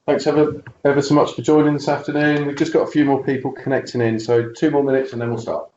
Thanks ever so much for joining this afternoon. We've just got a few more people connecting in, so 2 more minutes and then we'll start.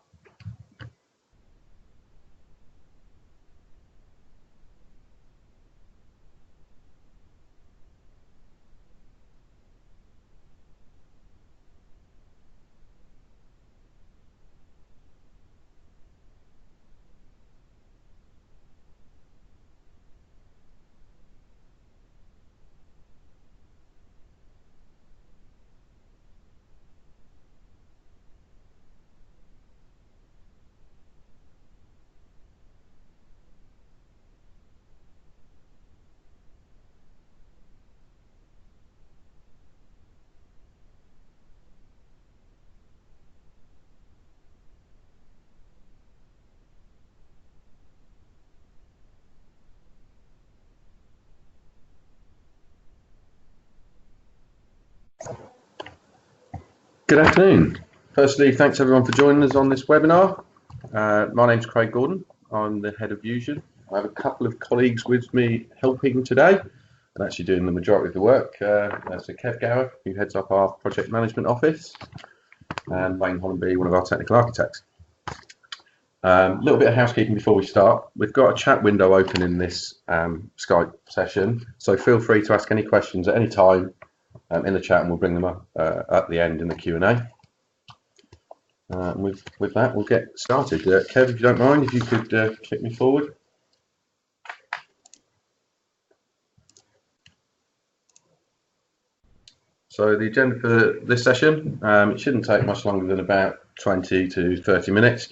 Good afternoon. Firstly, thanks everyone for joining us on this webinar. My name's Craig Gordon. I'm the head of Vuzion. I have a couple of colleagues with me helping today and actually doing the majority of the work. That's Kev Gower, who heads up our project management office, and Wayne Hollenby, one of our technical architects. A little bit of housekeeping before we start. We've got a chat window open in this Skype session, so feel free to ask any questions at any time in the chat, and we'll bring them up at the end in the Q&A. With that, we'll get started. Kev, if you don't mind, if you could click me forward. So the agenda for this session, it shouldn't take much longer than about 20 to 30 minutes.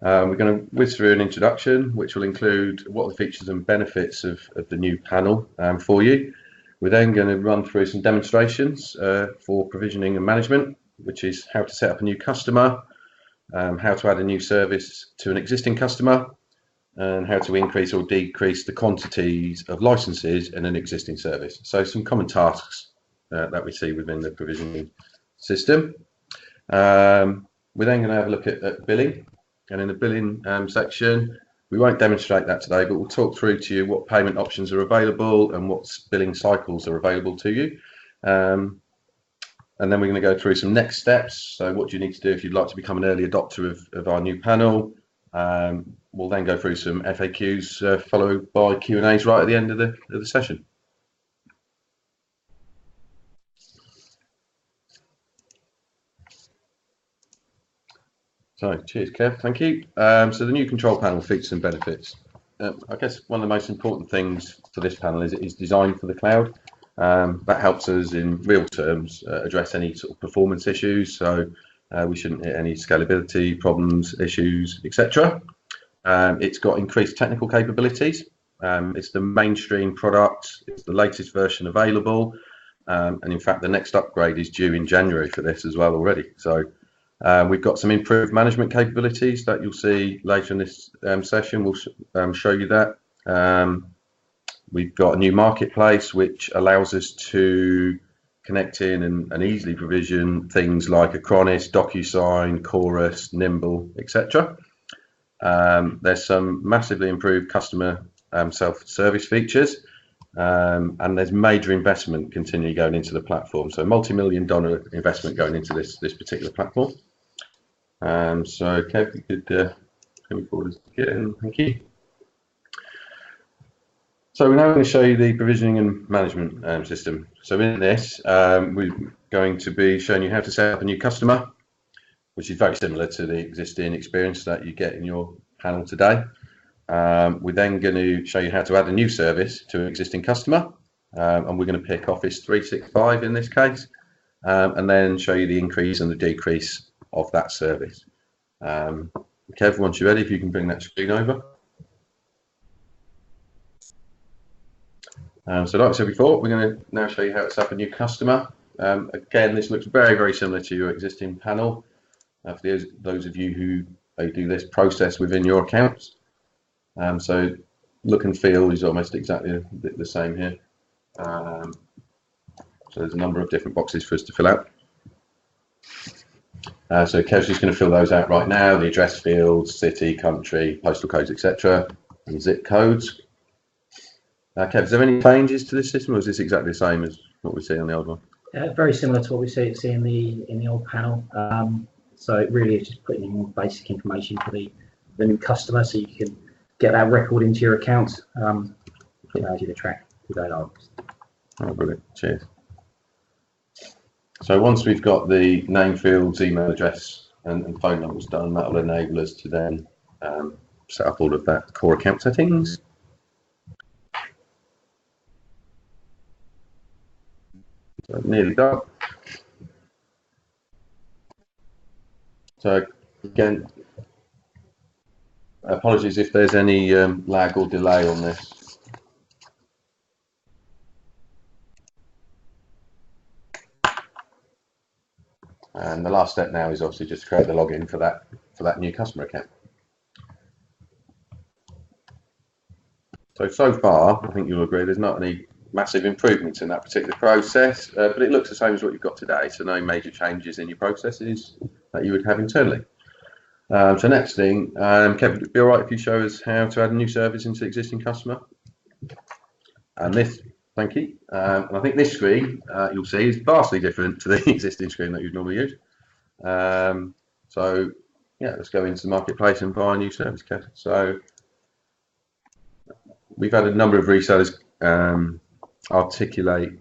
We're going to whiz through an introduction, which will include what are the features and benefits of the new panel for you. We're then going to run through some demonstrations for provisioning and management, which is how to set up a new customer, how to add a new service to an existing customer, and how to increase or decrease the quantities of licenses in an existing service. So some common tasks that we see within the provisioning system. We're then going to have a look at billing, and in the billing section, we won't demonstrate that today, but we'll talk through to you what payment options are available and what billing cycles are available to you. And then we're going to go through some next steps. So what do you need to do if you'd like to become an early adopter of our new panel? We'll then go through some FAQs followed by Q&As right at the end of the session. So, cheers, Kev. Thank you. So the new control panel features and benefits. I guess one of the most important things for this panel is it is designed for the cloud. That helps us in real terms address any sort of performance issues. So we shouldn't hit any scalability problems, issues, etc. It's got increased technical capabilities. It's the mainstream product. It's the latest version available. And in fact, the next upgrade is due in January for this as well already. So we've got some improved management capabilities that you'll see later in this session. We'll show you that. We've got a new marketplace which allows us to connect in and easily provision things like Acronis, DocuSign, Chorus, Nimble, etc. There's some massively improved customer self-service features, and there's major investment continually going into the platform. So multi-million-dollar investment going into this particular platform. So Kev, you could come forward again. Thank you. So we're now going to show you the provisioning and management system. So in this, we're going to be showing you how to set up a new customer, which is very similar to the existing experience that you get in your panel today. We're then going to show you how to add a new service to an existing customer, and we're going to pick Office 365 in this case, and then show you the increase and the decrease of that service. Kev, once you're ready, if you can bring that screen over. So like I said before, we're going to now show you how to set up a new customer. Again, this looks very, very similar to your existing panel. For those of you who do this process within your accounts. So look and feel is almost exactly the same here. So there's a number of different boxes for us to fill out. So Kev's just going to fill those out right now, the address fields, city, country, postal codes, etc., and zip codes. Kev, is there any changes to this system, or is this exactly the same as what we see on the old one? Very similar to what we see in the old panel. So it really is just putting in more basic information for the new customer, so you can get that record into your account. It allows you to track who they are. Oh, brilliant. Cheers. So once we've got the name fields, email address, and phone numbers done, that will enable us to then set up all of that core account settings. So nearly done. So again, apologies if there's any lag or delay on this. And the last step now is obviously just to create the login for that new customer account. So far, I think you'll agree there's not any massive improvements in that particular process, but it looks the same as what you've got today, so no major changes in your processes that you would have internally. So next thing, Kevin, would it be all right if you show us how to add a new service into existing customer? And this, thank you. And I think this screen, you'll see, is vastly different to the existing screen that you'd normally use. So yeah, let's go into the marketplace and buy a new service, Kev. So we've had a number of resellers articulate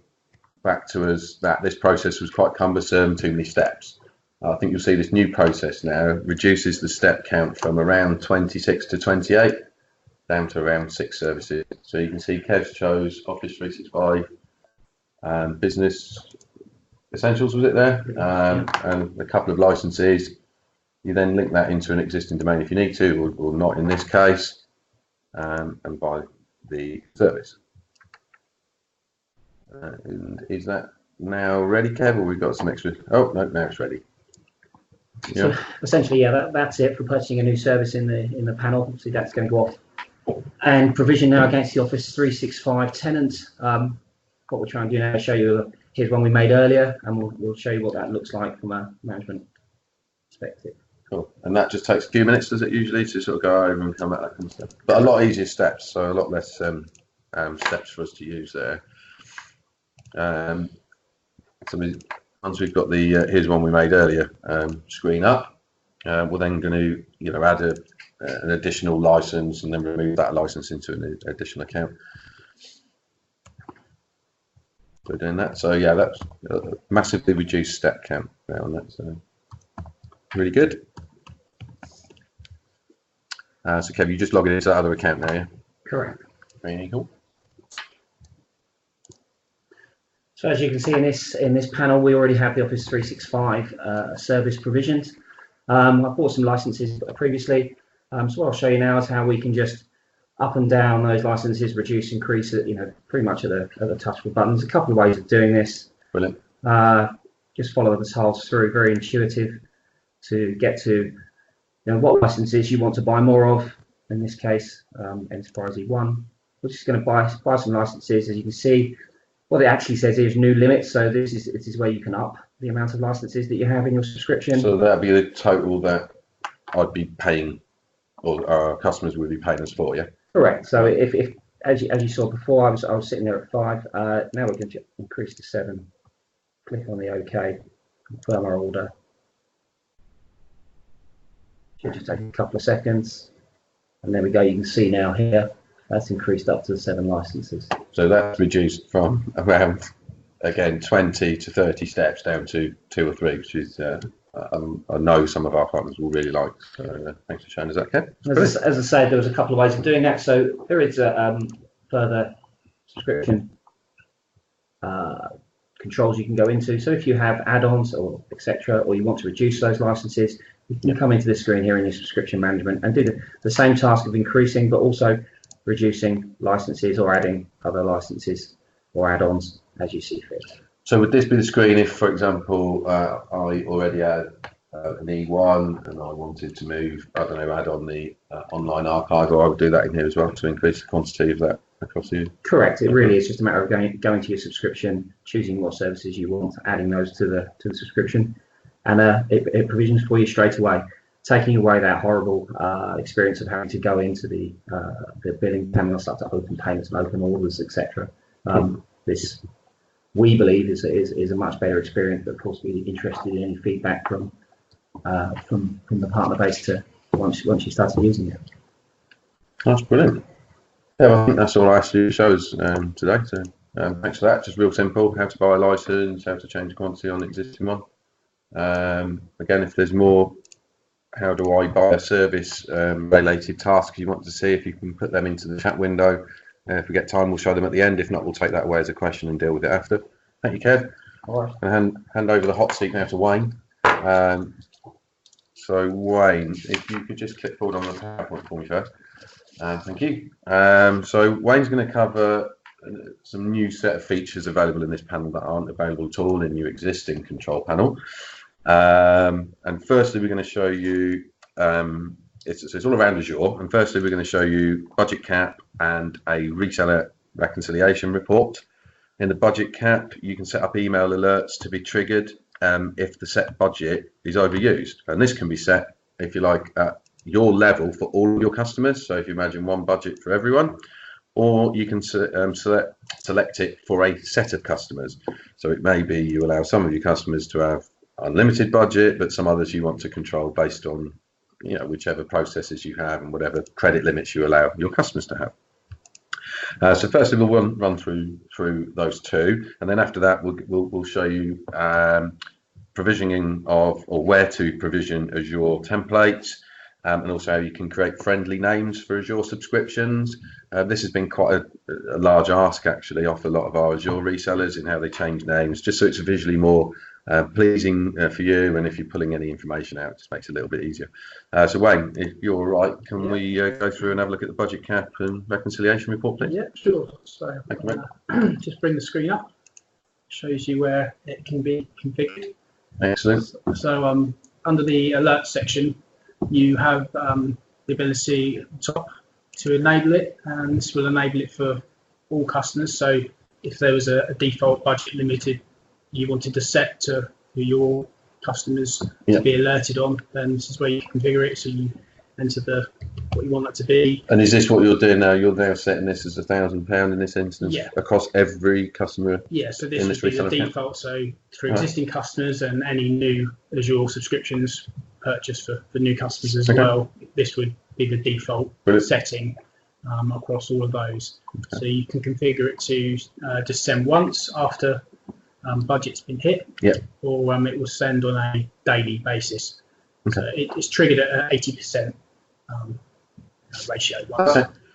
back to us that this process was quite cumbersome, too many steps. I think you'll see this new process now reduces the step count from around 26 to 28 down to around 6 services. So you can see Kev chose Office 365 Business Essentials, was it there? And a couple of licenses. You then link that into an existing domain if you need to, or not in this case, and buy the service. And is that now ready, Kev, or we've got some extra? Oh no, now it's ready. So essentially, yeah, that's it for purchasing a new service in the panel. Obviously, that's going to go off and provision now against the Office 365 tenant. What we're trying to do now is show you, here's one we made earlier, and we'll show you what that looks like from a management perspective. Cool. And that just takes a few minutes, does it usually, to sort of go over and come at that kind of stuff? But a lot easier steps, so a lot less steps for us to use there. So once we've got the here's one we made earlier screen up, we're then going to add an additional license and then remove that license into an additional account. So we're doing that. So yeah, that's a massively reduced step count there on that. So really good. So Kev, you just log into that other account now, yeah? Correct. Very cool. So as you can see in this panel, we already have the Office 365 service provisioned. I bought some licenses previously, so what I'll show you now is how we can just up and down those licenses, reduce, increase it, pretty much at the touch of a button. There's a couple of ways of doing this. Brilliant. Just follow the tiles through, very intuitive to get to what licenses you want to buy more of. In this case, Enterprise E1. We're just going to buy some licenses. As you can see, what it actually says here is new limits. So this is where you can up the amount of licenses that you have in your subscription. So that'd be the total that I'd be paying, or our customers would be paying us for, yeah? Correct. So if as you saw before, I was sitting there at 5. Now we can increase to 7. Click on the OK, confirm our order. Should just take a couple of seconds, and there we go. You can see now here that's increased up to the 7 licenses. So that's reduced from around, again, 20 to 30 steps down to 2 or 3, which is I know some of our partners will really like. So thanks for showing us that, Ken. As I said, there was a couple of ways of doing that. So there is further subscription controls you can go into. So if you have add-ons or etc., or you want to reduce those licenses, you can come into this screen here in your subscription management and do the same task of increasing, but also reducing licenses or adding other licenses or add-ons as you see fit. So would this be the screen if, for example, I already had an E1 and I wanted to move, I don't know, add on the online archive, or I would do that in here as well to increase the quantity of that across you? Correct. It really is just a matter of going to your subscription, choosing what services you want, adding those to the subscription, and it provisions for you straight away. taking away that horrible experience of having to go into the billing panel and start to open payments and open orders, etc. This, we believe, is a much better experience. But of course, we're interested in any feedback from the partner base to once you started using it. That's brilliant. Yeah, well, I think that's all I actually shows today. So thanks for that. Just real simple: how to buy a license, how to change quantity on the existing one. Again, if there's more, how do I buy a service related tasks you want to see, if you can put them into the chat window. If we get time, we'll show them at the end. If not, we'll take that away as a question and deal with it after. Thank you, Kev. All right. And hand over the hot seat now to Wayne. So Wayne, if you could just click forward on the PowerPoint for me first. Thank you. So Wayne's going to cover some new set of features available in this panel that aren't available at all in your existing control panel. And firstly, we're going to show you, it's all around Azure. And firstly, we're going to show you budget cap and a reseller reconciliation report. In the budget cap, you can set up email alerts to be triggered if the set budget is overused. And this can be set, if you like, at your level for all of your customers. So if you imagine one budget for everyone, or you can select it for a set of customers. So it may be you allow some of your customers to have unlimited budget, but some others you want to control based on, you know, whichever processes you have and whatever credit limits you allow your customers to have. So firstly, we'll run through those two, and then after that, we'll show you provisioning of, or where to provision Azure templates, and also how you can create friendly names for Azure subscriptions. This has been quite a large ask actually off a lot of our Azure resellers in how they change names, just so it's visually more pleasing for you, and if you're pulling any information out, it just makes it a little bit easier. So Wayne, if you're all right, can we go through and have a look at the budget cap and reconciliation report, please? Yeah, sure. So just bring the screen up. Shows you where it can be configured. Excellent. So under the alert section, you have the ability at the top to enable it, and this will enable it for all customers. So if there was a default budget limited you wanted to set to for your customers to be alerted on, then this is where you can configure it. So you enter what you want that to be. And is this what you're doing now? You're now setting this as £1,000 in this instance across every customer? Yeah, so this would be the default. So for existing customers and any new Azure subscriptions purchased for new customers as well, this would be the default setting across all of those. So you can configure it to just send once after budget's been hit, or it will send on a daily basis. So it's triggered at 80% ratio.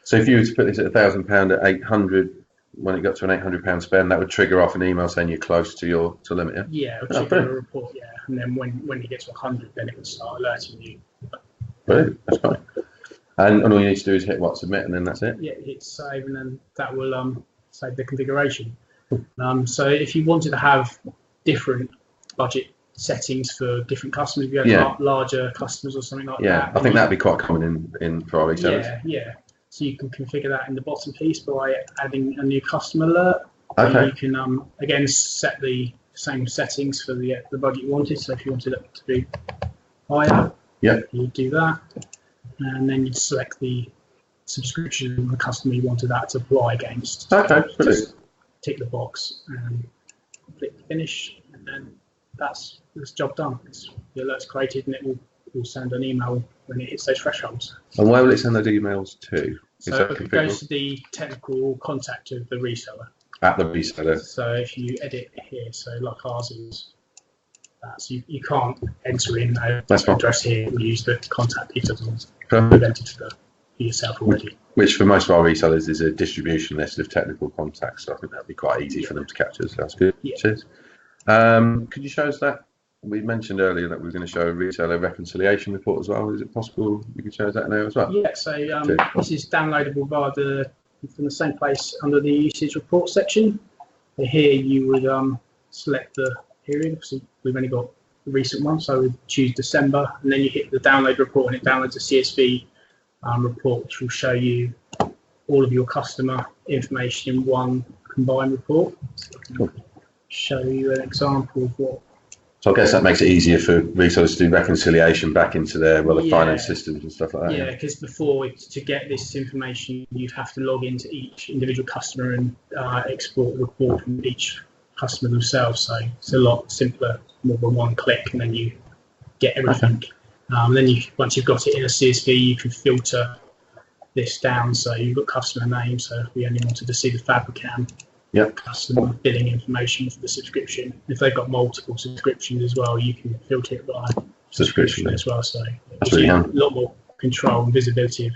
So if you were to put this at £1,000 at 800, when it got to an £800 spend, that would trigger off an email saying you're close to your limit. Yeah, it would trigger a report. Yeah, and then when you get to 100, then it would start alerting you. Brilliant, that's fine. And all you need to do is hit submit, and then that's it. Yeah, hit save, and then that will save the configuration. So if you wanted to have different budget settings for different customers, if you had larger customers or something like that. I think that'd be quite common in for our resellers. Yeah. So you can configure that in the bottom piece by adding a new customer alert. You can again set the same settings for the budget you wanted. So if you wanted it to be higher, you do that, and then you'd select the subscription and the customer you wanted that to apply against. Just tick the box and click finish, and then that's the job done. The alert's created, and it will send an email when it hits those thresholds. And where will it send those emails to? So it goes to the technical contact of the reseller. At the reseller. So if you edit here, so like ours is that, so you can't enter in an address here. We use the contact details presented for yourself already. Which for most of our resellers is a distribution list of technical contacts. So I think that'd be quite easy for them to capture. So that's good. Cheers. Could you show us that? We mentioned earlier that we were going to show a reseller reconciliation report as well. Is it possible you could show us that now as well? Yeah, so this is downloadable via from the same place under the usage report section. So here you would select the period. Obviously, we've only got the recent one, so we choose December, and then you hit the download report, and it downloads a CSV report, which will show you all of your customer information in one combined report. So I can show you an example of what So I guess that makes it easier for resellers to do reconciliation back into their finance systems and stuff like that. Yeah, because before, to get this information, you'd have to log into each individual customer and export the report from each customer themselves. So it's a lot simpler, more than one click, and then you get everything. Then once you've got it in a CSV, you can filter this down. So you've got customer name. So if we only wanted to see the Fabricam customer billing information for the subscription. If they've got multiple subscriptions as well, you can filter it by subscription as well. So it's really a lot more control and visibility of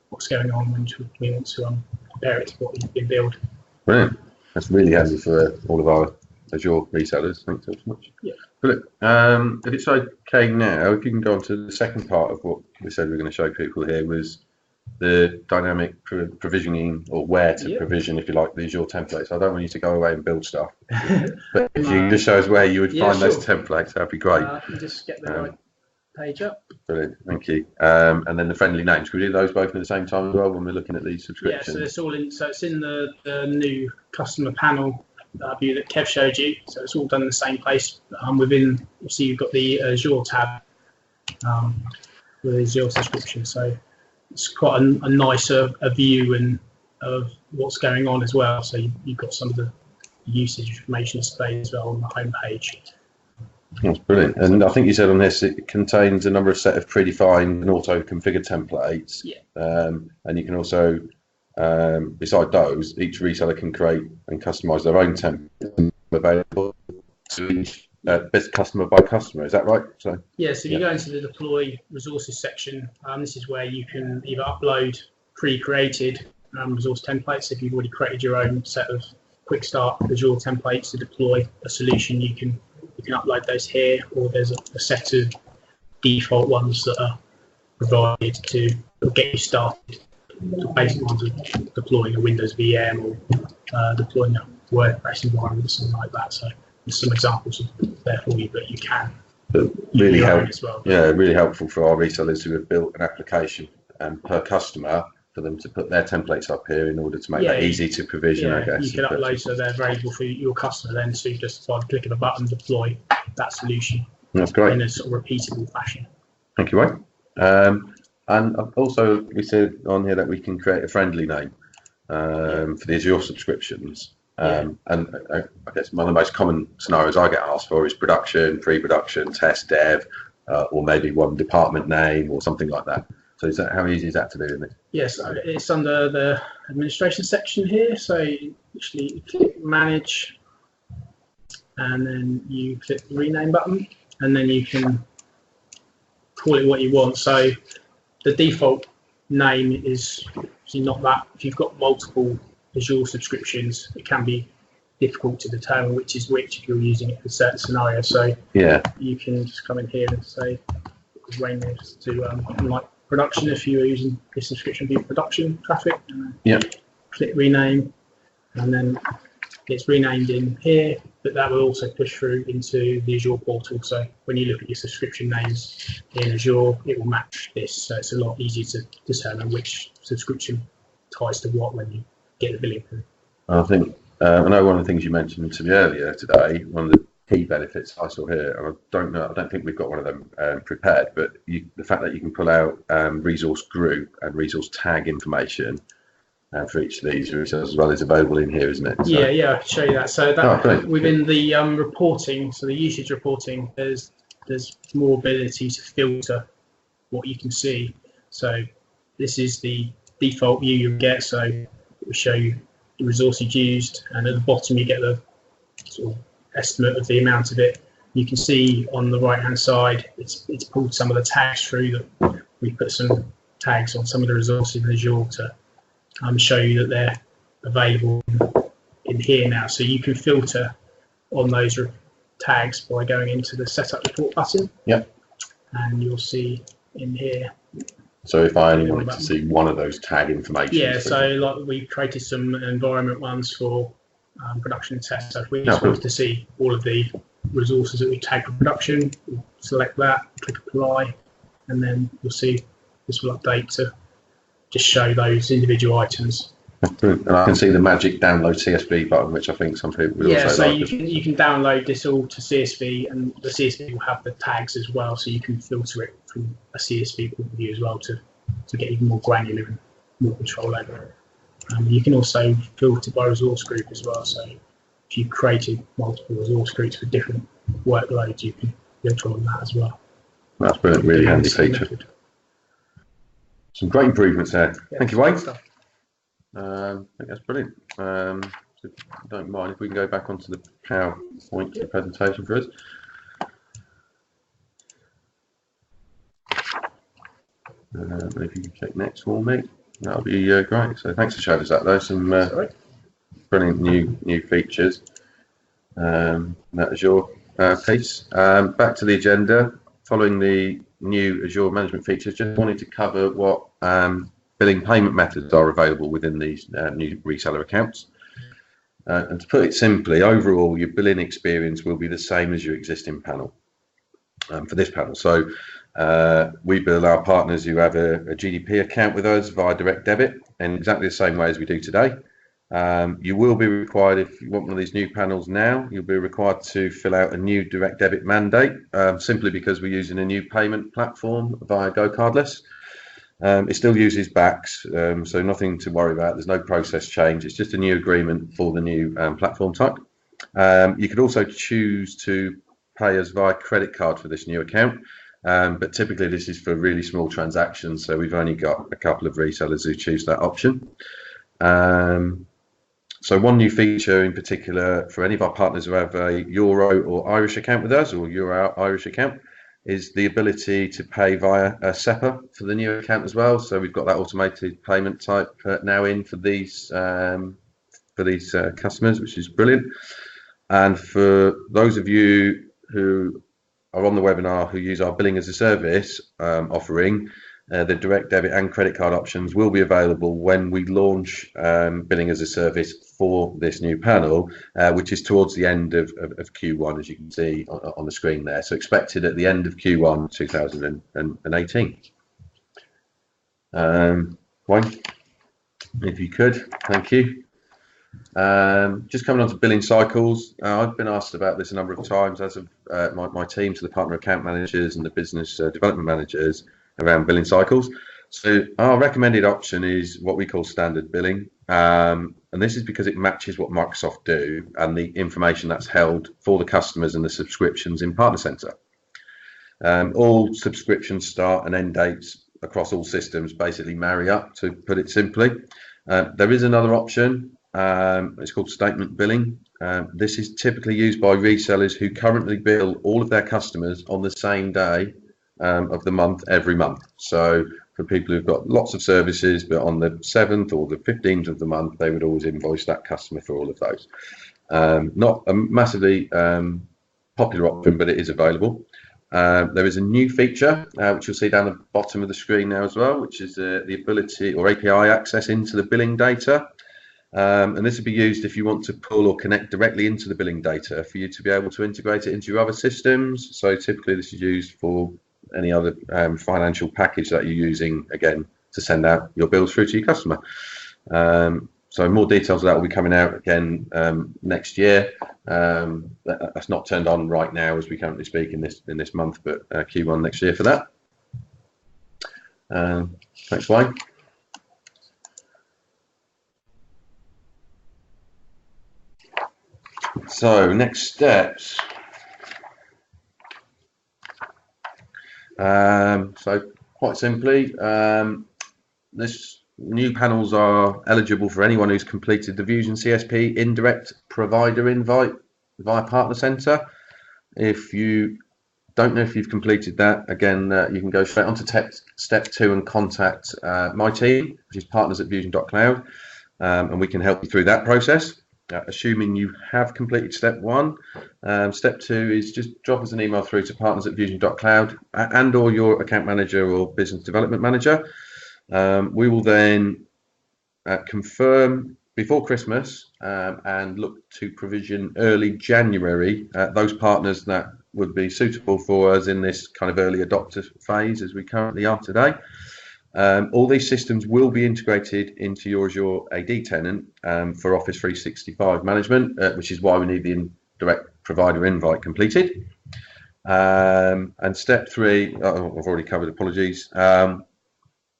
what's going on when we want to compare it to what we've been billed. Brilliant. That's really handy for all of our Azure resellers. Thanks so much. Yeah. Brilliant. If it's okay now, if you can go on to the second part of what we said we were going to show people here was the dynamic provisioning, or where to provision, if you like, the Azure templates. I don't want you to go away and build stuff, but if you can just show us where you would find those templates, that'd be great. Just get the right page up. Brilliant, thank you. And then the friendly names, can we do those both at the same time as well when we're looking at these subscriptions? Yeah, so it's all in. So it's in the new customer panel view that Kev showed you. So it's all done in the same place. Within, you see, you've got the Azure tab with Azure subscription. So it's quite a nicer view and of what's going on as well. So you've got some of the usage information displayed as well on the home page. That's brilliant. And I think you said on this it contains a number of set of predefined and auto-configured templates. Yeah. And you can also, beside those, each reseller can create and customize their own template available to each best customer by customer. Is that right? So if you go into the deploy resources section, this is where you can either upload pre-created resource templates. If you've already created your own set of quick start Azure templates to deploy a solution, you can upload those here, or there's a set of default ones that are provided to get you started. The basic ones are deploying a Windows VM or deploying a WordPress environment, something like that. So there's some examples there for you, but you can. But really helpful. Really helpful for our resellers who have built an application per customer, for them to put their templates up here in order to make that easy to provision, I guess. You can upload so they're available for your customer then to just by clicking a button deploy that solution. That's great. In a sort of repeatable fashion. Thank you, Wayne. And also we said on here that we can create a friendly name for the Azure subscriptions. And I guess one of the most common scenarios I get asked for is production, pre-production, test, dev, or maybe one department name or something like that. So is that, how easy is that to do, isn't it? Yes, it's under the administration section here. So you actually click manage, and then you click the rename button, and then you can call it what you want. So the default name is not that. If you've got multiple Azure subscriptions, it can be difficult to determine which is which if you're using it for certain scenarios. So you can just come in here and say rename to like production if you're using this subscription view production traffic. Click rename, and then it's renamed in here, but that will also push through into the Azure portal. So when you look at your subscription names in Azure, it will match this. So it's a lot easier to determine which subscription ties to what when you get the billing through. I think I know one of the things you mentioned to me earlier today, one of the key benefits I saw here, and I don't think we've got one of them prepared, but the fact that you can pull out resource group and resource tag information for each of these as well is available in here, isn't it? So, yeah, I can show you that. So that within the reporting, so the usage reporting, there's more ability to filter what you can see. So this is the default view you get. So it will show you the resources used, and at the bottom you get the sort of estimate of the amount of it. You can see on the right hand side it's pulled some of the tags through. That we put some tags on some of the resources in Azure to show you that they're available in here now. So you can filter on those tags by going into the setup report button. And you'll see in here. So if I only wanted to see one of those tag information. So like we created some environment ones for production test. So if we just wanted to see all of the resources that we tagged for production, we'll select that, click apply, and then you'll see this will update to just show those individual items. And I can see the magic download CSV button, which I think some people will also so like. you can download this all to CSV, and the CSV will have the tags as well, so you can filter it from a CSV point of view as well to get even more granular and more control over it. You can also filter by resource group as well, so if you created multiple resource groups for different workloads, you can filter on that as well. That's brilliant, really handy feature. Some great improvements there. Yeah, thank you, Wayne. I think that's brilliant. So don't mind if we can go back onto the PowerPoint presentation for us. If you can check next for me, that'll be great. So thanks for showing us that. There's some brilliant new features. That Azure piece. Back to the agenda. Following the new Azure management features, just wanted to cover what billing payment methods are available within these new reseller accounts. And to put it simply, overall, your billing experience will be the same as your existing panel for this panel. So we bill our partners who have a GDP account with us via direct debit in exactly the same way as we do today. You will be required, if you want one of these new panels now, you'll be required to fill out a new direct debit mandate, simply because we're using a new payment platform via Go Cardless. It still uses backs, so nothing to worry about. There's no process change. It's just a new agreement for the new platform type. You could also choose to pay us via credit card for this new account, but typically this is for really small transactions, so we've only got a couple of resellers who choose that option. So one new feature in particular for any of our partners who have a Euro or Irish account with us, or Euro Irish account, is the ability to pay via a SEPA for the new account as well. So we've got that automated payment type now in for these customers, which is brilliant. And for those of you who are on the webinar who use our billing as a service offering, the direct debit and credit card options will be available when we launch billing as a service for this new panel, which is towards the end of Q1, as you can see on the screen there. So expected at the end of Q1 2018. Wayne, if you could, thank you. Just coming on to billing cycles, I've been asked about this a number of times, as of my team, to the partner account managers and the business development managers, around billing cycles. So our recommended option is what we call standard billing, and this is because it matches what Microsoft do and the information that's held for the customers and the subscriptions in Partner Center. All subscription start and end dates across all systems basically marry up, to put it simply. There is another option. It's called statement billing. This is typically used by resellers who currently bill all of their customers on the same day of the month every month. So for people who've got lots of services, but on the 7th or the 15th of the month, they would always invoice that customer for all of those. Not a massively popular option, but it is available. There is a new feature, which you'll see down the bottom of the screen now as well, which is the ability or API access into the billing data. And this will be used if you want to pull or connect directly into the billing data for you to be able to integrate it into your other systems. So typically this is used for any other financial package that you're using, again, to send out your bills through to your customer. So more details of that will be coming out again next year. That's not turned on right now as we currently speak in this month, but Q1 next year for that. Thanks, Wayne. So next steps. So quite simply, this new panels are eligible for anyone who's completed the Vuzion CSP indirect provider invite via Partner Center. If you don't know if you've completed that, again, you can go straight onto step 2 and contact my team, which is partners@vuzion.cloud, and we can help you through that process. Assuming you have completed step 1, step 2 is just drop us an email through to partners@vuzion.cloud and or your account manager or business development manager. We will then confirm before Christmas and look to provision early January those partners that would be suitable for us in this kind of early adopter phase as we currently are today. All these systems will be integrated into your Azure AD tenant for Office 365 management, which is why we need the indirect provider invite completed. And step 3, I've already covered, apologies.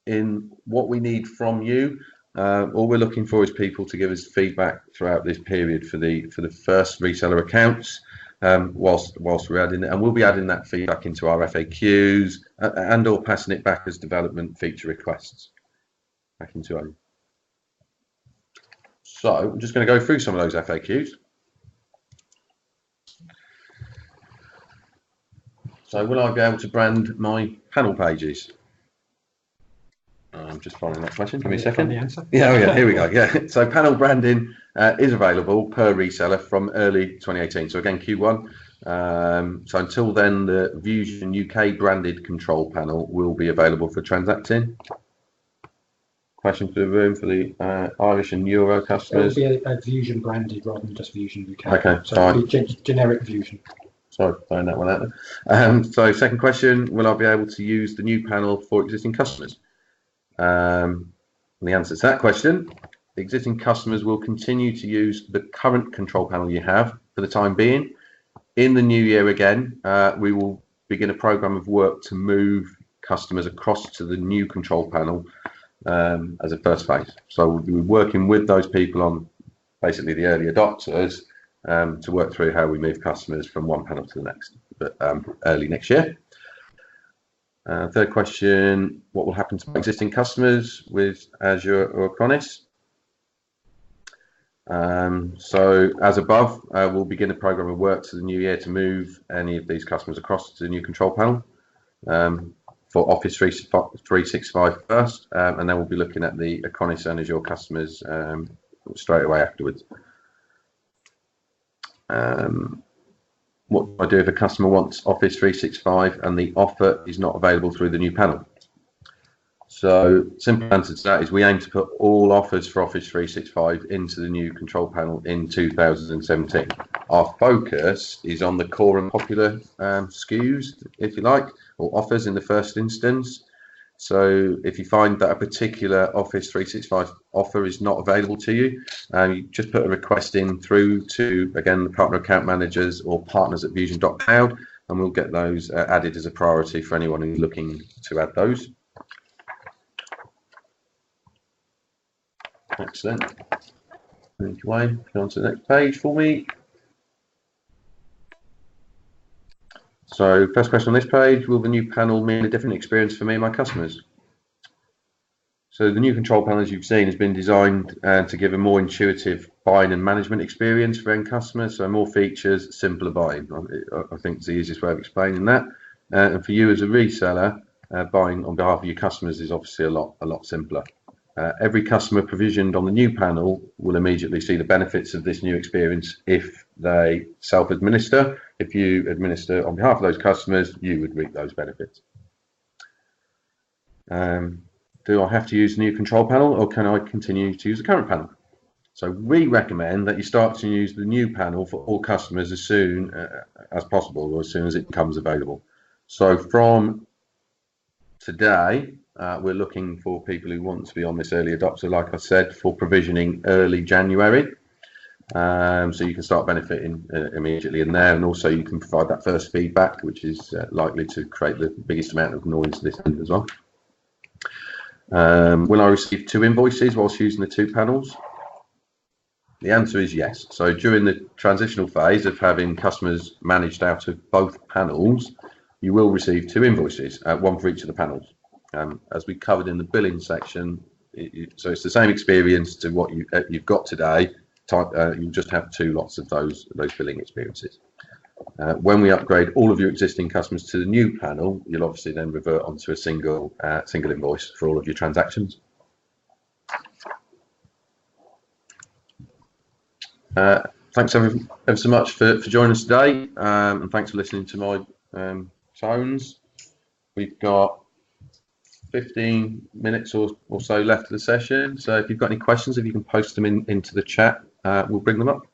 In what we need from you, all we're looking for is people to give us feedback throughout this period for the first reseller accounts, whilst we're adding it, and we'll be adding that feedback into our FAQs and or passing it back as development feature requests back into Azure. So I'm just going to go through some of those FAQs. So will I be able to brand my panel pages? I'm just following that question. Give me a second. Yeah, here we go. Yeah. So panel branding is available per reseller from early 2018. So again, Q1. So until then, the Vuzion UK branded control panel will be available for transacting. Question for the room for the Irish and Euro customers. It will be a Vuzion branded rather than just Vuzion UK. Okay, so it'll be generic Vuzion. Sorry for throwing that one out there. So second question, will I be able to use the new panel for existing customers? And the answer to that question, the existing customers will continue to use the current control panel you have for the time being. In the new year again, we will begin a program of work to move customers across to the new control panel as a first phase. So we'll be working with those people on basically the early adopters to work through how we move customers from one panel to the next, but early next year. Third question, what will happen to existing customers with Azure or Acronis? So as above, we'll begin a program of work to the new year to move any of these customers across to the new control panel for Office 365 first, and then we'll be looking at the Acronis and Azure customers straight away afterwards. What do I do if a customer wants Office 365 and the offer is not available through the new panel? So simple answer to that is we aim to put all offers for Office 365 into the new control panel in 2017. Our focus is on the core and popular SKUs, if you like, or offers in the first instance. So if you find that a particular Office 365 offer is not available to you, you just put a request in through to, again, the partner account managers or partners at Vuzion.cloud, and we'll get those added as a priority for anyone who's looking to add those. Excellent. Thank you, Wayne. Go on to the next page for me. So first question on this page, will the new panel mean a different experience for me and my customers? So the new control panel, as you've seen, has been designed to give a more intuitive buying and management experience for end customers. So more features, simpler buying. I think it's the easiest way of explaining that. And for you as a reseller, buying on behalf of your customers is obviously a lot simpler. Every customer provisioned on the new panel will immediately see the benefits of this new experience if they self-administer. If you administer on behalf of those customers, you would reap those benefits. Do I have to use the new control panel, or can I continue to use the current panel? So we recommend that you start to use the new panel for all customers as soon as possible, or as soon as it becomes available. So from today, we're looking for people who want to be on this early adopter, like I said, for provisioning early January. So you can start benefiting immediately in there, and also you can provide that first feedback, which is likely to create the biggest amount of noise this end as well. Will I receive 2 invoices whilst using the 2 panels? The answer is yes. So during the transitional phase of having customers managed out of both panels, you will receive 2 invoices, one for each of the panels. As we covered in the billing section, so it's the same experience to what you've got today. You just have 2 lots of those billing experiences. When we upgrade all of your existing customers to the new panel, you'll obviously then revert onto a single invoice for all of your transactions. Thanks ever so much for joining us today, and thanks for listening to my tones. We've got 15 minutes or so left of the session, so if you've got any questions, if you can post them into the chat, we'll bring them up.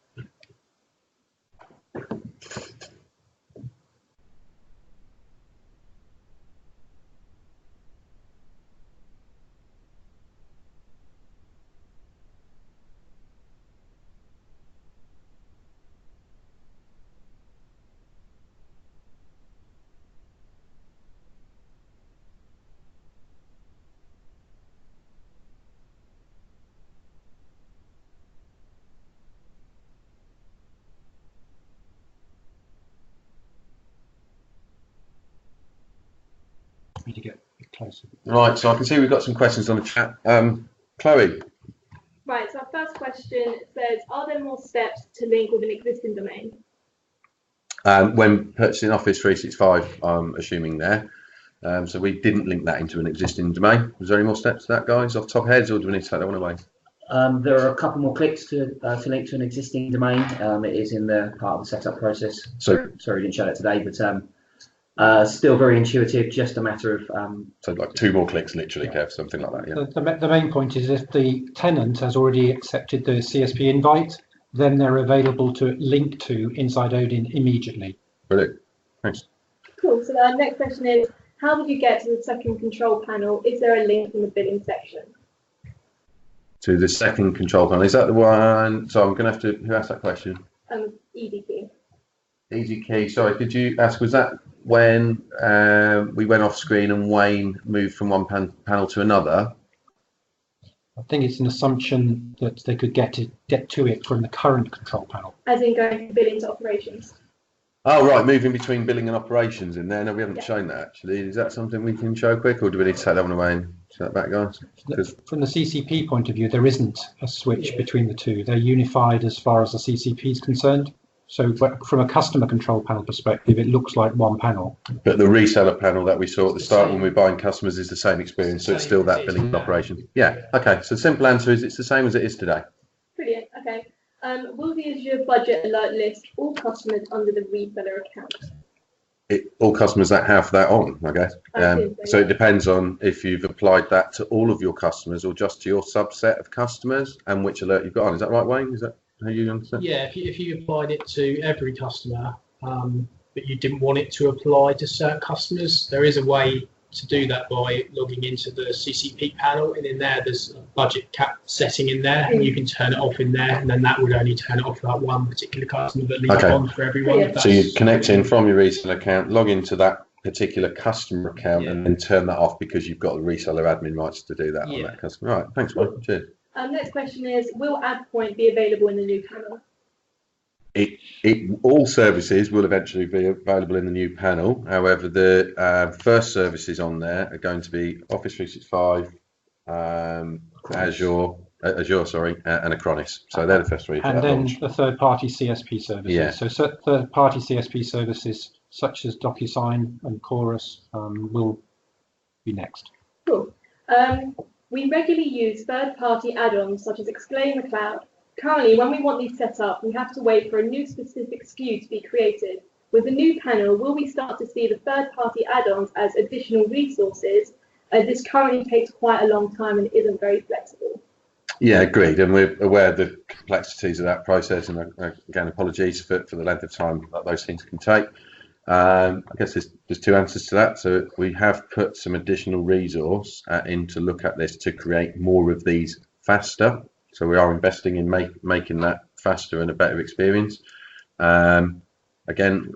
me to get a bit closer. Right, so I can see we've got some questions on the chat. Chloe. Right, so our first question says, are there more steps to link with an existing domain? When purchasing Office 365, I'm assuming there. So we didn't link that into an existing domain. Was there any more steps to that, guys, off top heads, or do we need to take that one away? There are a couple more clicks to link to an existing domain. It is in the part of the setup process. So Sorry, we didn't show it today, but still very intuitive. Just a matter of so like 2 more clicks, literally, Kev, something like that. Yeah. The main point is if the tenant has already accepted the CSP invite, then they're available to link to inside Odin immediately. Brilliant. Thanks. Cool, so our next question is, how did you get to the second control panel? Is there a link in the billing section? To the second control panel, is that the one? So I'm going to have to. Who asked that question? EDP. Easy key. Sorry, did you ask? Was that when we went off screen and Wayne moved from one panel to another? I think it's an assumption that they could get to it from the current control panel. As in going from billing to operations. Oh right, moving between billing and operations in there. No, we haven't Yeah. shown that actually. Is that something we can show quick, or do we need to take that one away and show that back, guys? From the CCP point of view, there isn't a switch between the two. They're unified as far as the CCP is concerned. So from a customer control panel perspective, it looks like one panel. But the reseller panel that we saw at the start when we're buying customers is the same experience, so it's still that billing and operation. Yeah, okay, so the simple answer is it's the same as it is today. Brilliant, okay. Will the Azure budget alert list all customers under the reseller account? All customers that have that on, I guess. I think so, So yeah. it depends on if you've applied that to all of your customers or just to your subset of customers and which alert you've got on. Is that right, Wayne? Is that how you understand? Yeah, if you applied it to every customer, but you didn't want it to apply to certain customers, there is a way to do that by logging into the CCP panel, and in there's a budget cap setting in there, and you can turn it off in there, and then that would only turn it off for that one particular customer, but leave it on for everyone. Yeah. So you connect in from your reseller account, log into that particular customer account, and then turn that off because you've got the reseller admin rights to do that on that customer. Right, thanks, Wayne. Cheers. Next question is, will AdPoint be available in the new panel? All services will eventually be available in the new panel. However, the first services on there are going to be Office 365, Azure, and Acronis. So they're the first 3. And then the third-party CSP services. Yeah. So third-party CSP services such as DocuSign and Chorus will be next. Cool. We regularly use third-party add-ons such as Exclaim the Cloud. Currently, when we want these set up, we have to wait for a new specific SKU to be created. With the new panel, will we start to see the third-party add-ons as additional resources? This currently takes quite a long time and isn't very flexible. Yeah, agreed. And we're aware of the complexities of that process. And again, apologies for the length of time that those things can take. I guess there's 2 answers to that. So we have put some additional resource in to look at this to create more of these faster. So we are investing in making that faster and a better experience. Again,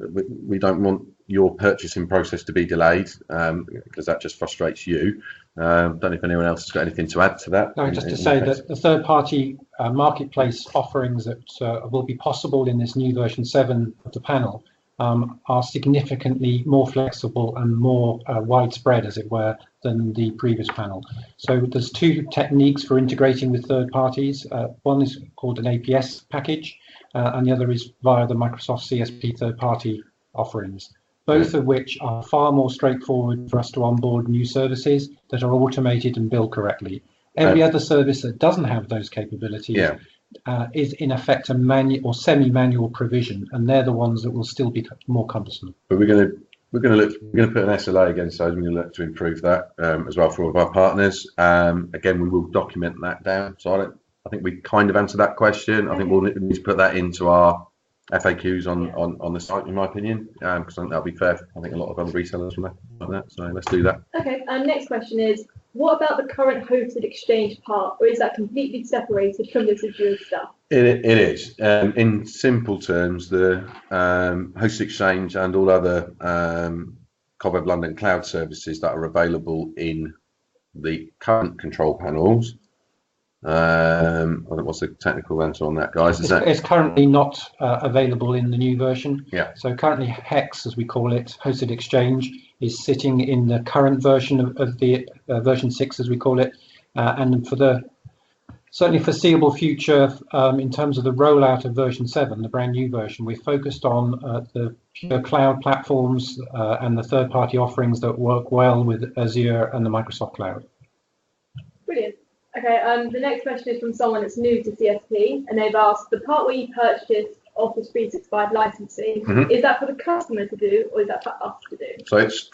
we don't want your purchasing process to be delayed because that just frustrates you. Don't know if anyone else has got anything to add to that. No, just to say that the third-party marketplace offerings that will be possible in this new version 7 of the panel are significantly more flexible and more widespread, as it were, than the previous panel. So there's 2 techniques for integrating with third parties. One is called an APS package, and the other is via the Microsoft CSP third-party offerings, both of which are far more straightforward for us to onboard new services that are automated and built correctly. Every other service that doesn't have those capabilities is in effect a manual or semi-manual provision, and they're the ones that will still be more cumbersome. But we're going to put an SLA against those. We're going to look to improve that as well for all of our partners. Again, we will document that down. So I think we kind of answered that question. I think we'll need to put that into our FAQs on the site, in my opinion, because I think that'll be fair. I think a lot of other resellers will like that. So let's do that. Okay, next question is, what about the current hosted exchange part, or is that completely separated from this Azure stuff? It is. In simple terms, the host exchange and all other Cobweb London cloud services that are available in the current control panels I don't know what's the technical answer on that, guys. Is that It's currently not available in the new version. Yeah. So currently HEX, as we call it, Hosted Exchange, is sitting in the current version of the version 6, as we call it. And for the certainly foreseeable future, in terms of the rollout of version 7, the brand new version, we're focused on the pure cloud platforms and the third-party offerings that work well with Azure and the Microsoft Cloud. Brilliant. Okay, the next question is from someone that's new to CSP, and they've asked, the part where you purchased Office 365 licensing, is that for the customer to do, or is that for us to do? So it's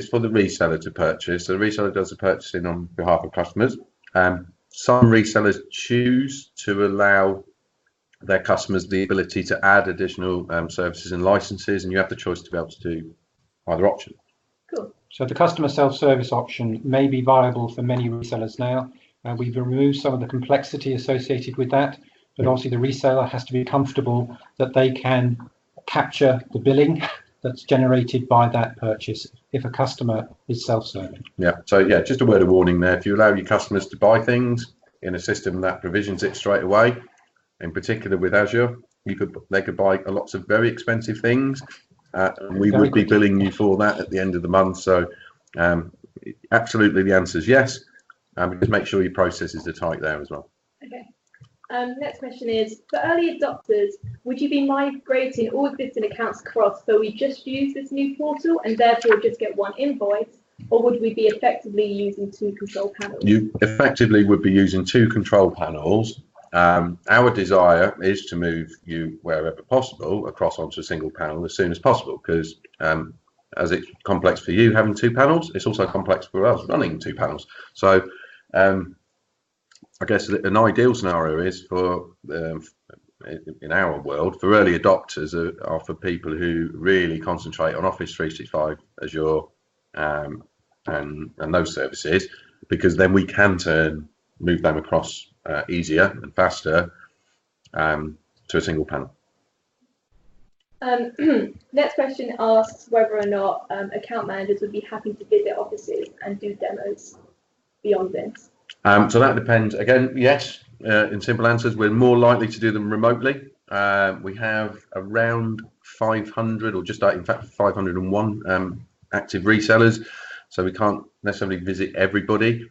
for the reseller to purchase. So the reseller does the purchasing on behalf of customers. Some resellers choose to allow their customers the ability to add additional services and licenses, and you have the choice to be able to do either option. Cool. So the customer self-service option may be viable for many resellers now. We've removed some of the complexity associated with that, but obviously the reseller has to be comfortable that they can capture the billing that's generated by that purchase if a customer is self-serving. Yeah, so yeah, just a word of warning there. If you allow your customers to buy things in a system that provisions it straight away, in particular with Azure, they could buy lots of very expensive things, and we would be billing you for that at the end of the month. So absolutely the answer is yes. Just make sure your processes are tight there as well. Okay. Next question is, for early adopters, would you be migrating all existing accounts across so we just use this new portal and therefore just get one invoice, or would we be effectively using 2 control panels? You effectively would be using 2 control panels. Our desire is to move you wherever possible across onto a single panel as soon as possible, because as it's complex for you having 2 panels, it's also complex for us running 2 panels. So I guess an ideal scenario is for, in our world, for early adopters are for people who really concentrate on Office 365, Azure, and those services, because then we can move them across easier and faster to a single panel. Next question asks whether or not account managers would be happy to visit offices and do demos beyond this. So that depends. Again, yes, in simple answers, we're more likely to do them remotely. We have around 500, or just in fact 501 active resellers, so we can't necessarily visit everybody.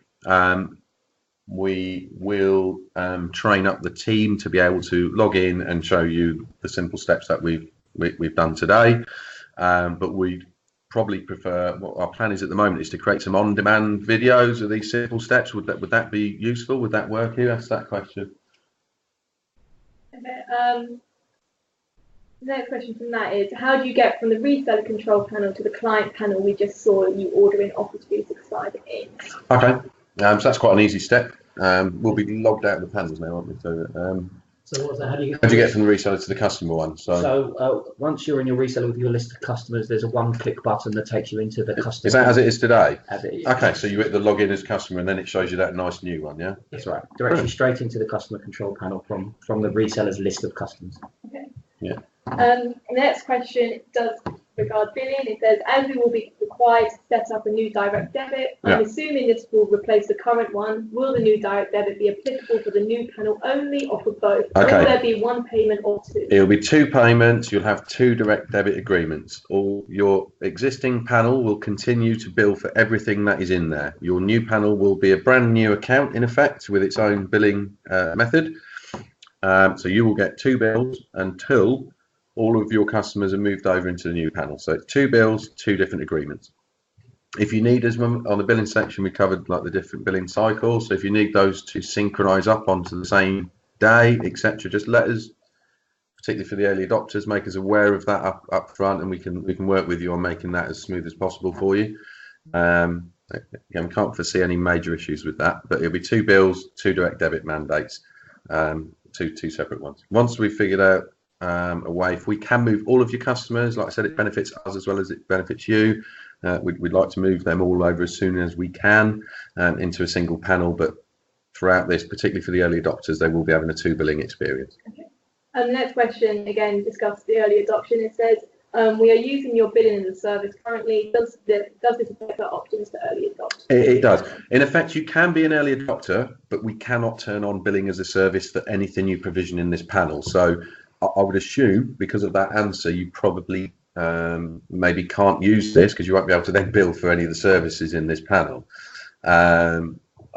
We will train up the team to be able to log in and show you the simple steps that we've done today, but we probably prefer, what our plan is at the moment is to create some on-demand videos of these simple steps. Would that be useful? Would that work? Who asked that question? Okay, the next question from that is, how do you get from the reseller control panel to the client panel we just saw you ordering Office 365 in? Okay, so that's quite an easy step. We'll be logged out of the panels now, won't we? So what's that? How do you get from the reseller to the customer one? So once you're in your reseller with your list of customers, there's a one-click button that takes you into the customer. Is that as it is today? As it is. Okay, so you hit the login as customer, and then it shows you that nice new one, yeah? That's right. Directly straight into the customer control panel from the reseller's list of customers. Okay. Yeah. Next question does regard billing. It says, as we will be required to set up a new direct debit, I'm assuming this will replace the current one. Will the new direct debit be applicable for the new panel only, or for both? Okay. Will there be one payment or 2? It'll be 2 payments. You'll have 2 direct debit agreements. All your existing panel will continue to bill for everything that is in there. Your new panel will be a brand new account in effect with its own billing method. So you will get 2 bills until all of your customers are moved over into the new panel. So 2 bills, 2 different agreements. If you need, as on the billing section, we covered like the different billing cycles. So if you need those to synchronize up onto the same day, etc., just let us, particularly for the early adopters, make us aware of that up front, and we can work with you on making that as smooth as possible for you. Again, we can't foresee any major issues with that, but it'll be 2 bills, 2 direct debit mandates, 2 separate ones. Once we've figured out a way, if we can move all of your customers, like I said, it benefits us as well as it benefits you. We'd like to move them all over as soon as we can into a single panel, but throughout this, particularly for the early adopters, they will be having a 2 billing experience. Okay. The next question, again, discussed the early adoption. It says, We are using your billing as a service currently. Does this affect our options for early adopters? It does. In effect, you can be an early adopter, but we cannot turn on billing as a service for anything you provision in this panel. So I would assume, because of that answer, you probably maybe can't use this because you won't be able to then bill for any of the services in this panel.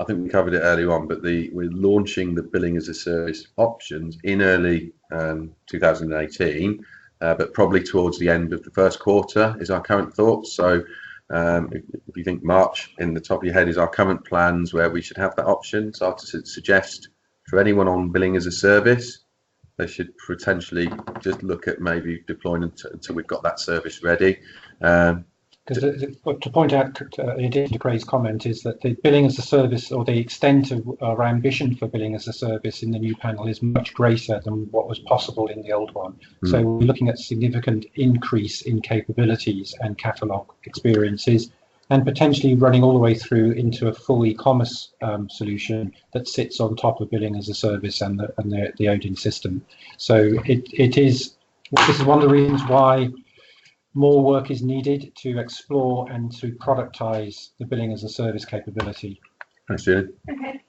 I think we covered it earlier on, but we're launching the billing as a service options in early 2018, but probably towards the end of the first quarter is our current thoughts. So if you think March in the top of your head is our current plans where we should have that option. So I'll suggest for anyone on billing as a service, they should potentially just look at maybe deploying until we've got that service ready. Because to point out, in addition to Craig's comment, is that the billing as a service, or the extent of our ambition for billing as a service in the new panel, is much greater than what was possible in the old one. So we're looking at significant increase in capabilities and catalogue experiences, and potentially running all the way through into a full e-commerce solution that sits on top of billing as a service and the Odin system. So this is one of the reasons why more work is needed to explore and to productize the billing as a service capability. Thanks, Julie. Okay.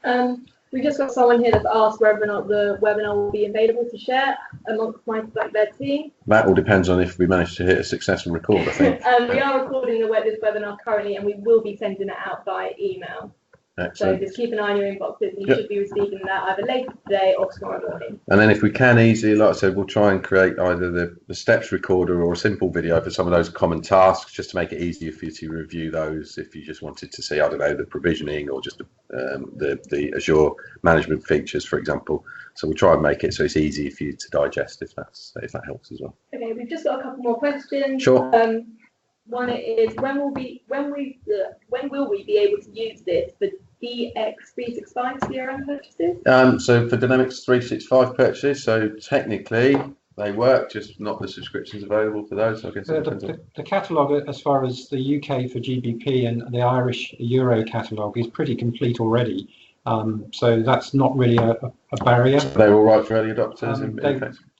We just got someone here that's asked whether or not the webinar will be available to share amongst their team. That all depends on if we manage to hit a successful record, I think. We are recording this webinar currently, and we will be sending it out by email. Excellent. So just keep an eye on your inboxes, and you should be receiving that either later today or tomorrow morning. And then if we can easily, like I said, we'll try and create either the steps recorder or a simple video for some of those common tasks, just to make it easier for you to review those if you just wanted to see, I don't know, the provisioning or just the Azure management features, for example. So we'll try and make it so it's easy for you to digest if that helps as well. Okay, we've just got a couple more questions. Sure. One is when will we be able to use this for DX365 CRM purchases? So for Dynamics 365 purchases, so technically they work, just not the subscriptions available for those. So I guess the catalogue, as far as the UK for GBP and the Irish Euro catalogue, is pretty complete already. So that's not really a barrier. So they're all right for early adopters.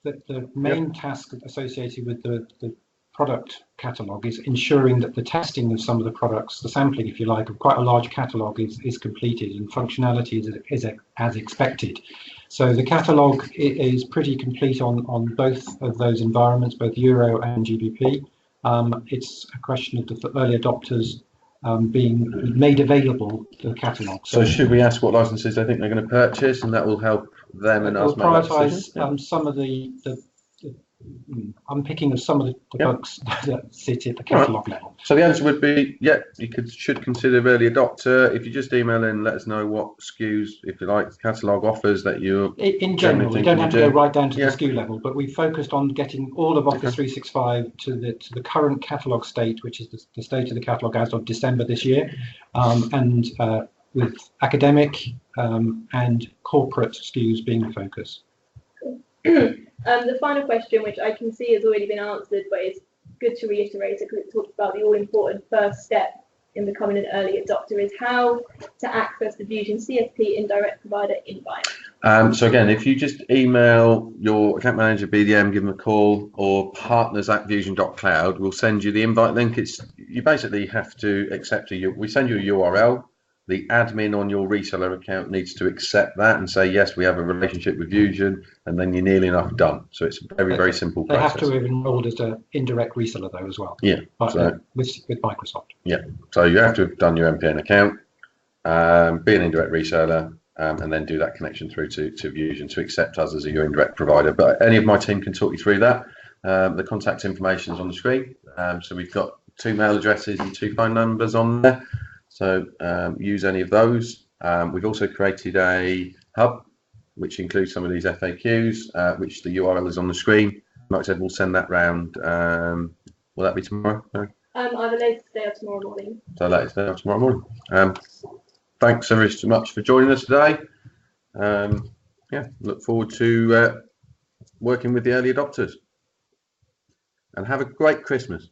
The main task associated with the product catalogue is ensuring that the testing of some of the products, the sampling, if you like, of quite a large catalogue is completed and functionality is as expected. So the catalogue is pretty complete on both of those environments, both Euro and GBP. It's a question of the early adopters being made available to the catalogue. So should we ask what licenses they think they're going to purchase, and that will help them and us make that decision? Some of the unpicking of some of the bugs that sit at the catalogue level. So the answer would be, yeah, you should consider early adopter. If you just email in, let us know what SKUs, if you like, catalogue offers that you. In general, we don't have to go right down to the SKU level, but we focused on getting all of Office 365 to the current catalogue state, which is the state of the catalogue as of December this year, and with academic and corporate SKUs being the focus. The final question, which I can see has already been answered, but it's good to reiterate it because it talks about the all-important first step in becoming an early adopter, is how to access the Vuzion CSP indirect provider invite. So again, if you just email your account manager, BDM, give them a call, or partners@vuzion.cloud, we'll send you the invite link. You basically have to accept we send you a URL. The admin on your reseller account needs to accept that and say, yes, we have a relationship with Vuzion, and then you're nearly enough done. So it's a very simple process. They have to have enrolled as an indirect reseller, though, as well. Yeah. But, with Microsoft. Yeah. So you have to have done your MPN account, be an indirect reseller, and then do that connection through to Vuzion to accept us as your indirect provider. But any of my team can talk you through that. The contact information is on the screen. So we've got 2 mail addresses and 2 phone numbers on there. So use any of those. We've also created a hub, which includes some of these FAQs, which the URL is on the screen. Like I said, we'll send that round. Will that be tomorrow? No? Either later today or tomorrow morning. So later today or tomorrow morning. Thanks so much for joining us today. Look forward to working with the early adopters. And have a great Christmas.